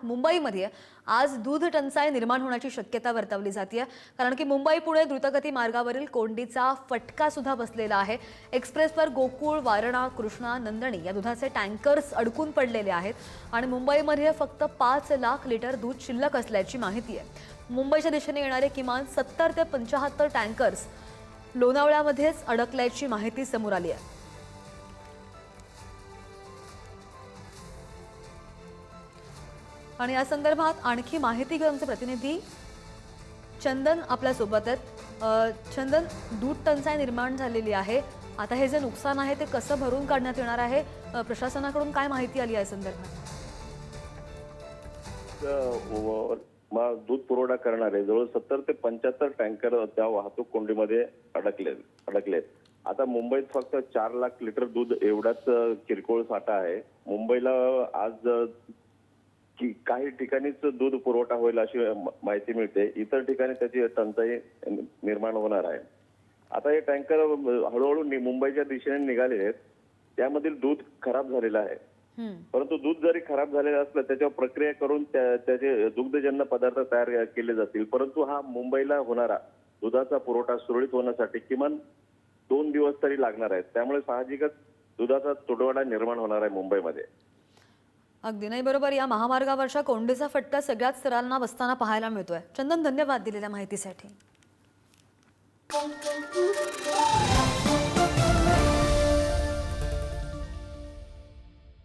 मुंबईमध्ये आज दूध टंचाई निर्माण होण्याची शक्यता वर्तवली जाते, कारण की मुंबई पुणे द्रुतगती मार्गावरील कोंडीचा फटका सुद्धा बसलेला आहे। एक्सप्रेसवर गोकुळ, वारणा, कृष्णा, नंदनी या दुधाचे टँकर्स अडकून पडलेले आहेत आणि मुंबईमध्ये फक्त 5 लाख लिटर दूध शिल्लक असल्याची माहिती आहे। मुंबईच्या दिशेने येणारे किमान 70 ते 75 टँकर्स लोणावळ्यामध्येच अडकल्याची माहिती समोर आली आहे। आणि या संदर्भात आणखी माहिती घेऊन आमचे प्रतिनिधी चंदन आपल्या सोबत आहेत। चंदन, दूध टंचाई निर्माण झालेली आहे, आता हे जे नुकसान आहे ते कसं भरून काढण्यात येणार आहे? प्रशासनाकडून काय माहिती आली आहे संदर्भात? दूध पुरवठा करणारे जवळ 70 ते 75 टँकर त्या वाहतूक कोंडीमध्ये अडकलेत। आता मुंबईत फक्त 4 लाख लिटर दूध एवढाच किरकोळ साठा आहे। मुंबईला आज काही ठिकाणीच दूध पुरवठा होईल अशी माहिती मिळते, इतर ठिकाणी त्याची टंचाई निर्माण होणार आहे। आता हे टँकर हळूहळू मुंबईच्या दिशेने निघाले आहेत, त्यामधील दूध खराब झालेलं आहे। परंतु दूध जरी खराब झालेलं असलं त्याच्यावर प्रक्रिया करून त्याचे दुग्धजन्य पदार्थ तयार केले जातील, परंतु हा मुंबईला होणारा दुधाचा पुरवठा सुरळीत होण्यासाठी किमान 2 दिवस तरी लागणार आहेत। त्यामुळे साहजिकच दुधाचा तुटवडा निर्माण होणार आहे मुंबईमध्ये। अगदी नाही, बरोबर। या महामार्गावरच्या कोंडीचा फटका सगळ्याच स्तरांना बसताना पाहायला मिळतोय। चंदन, धन्यवाद दिलेल्या माहितीसाठी।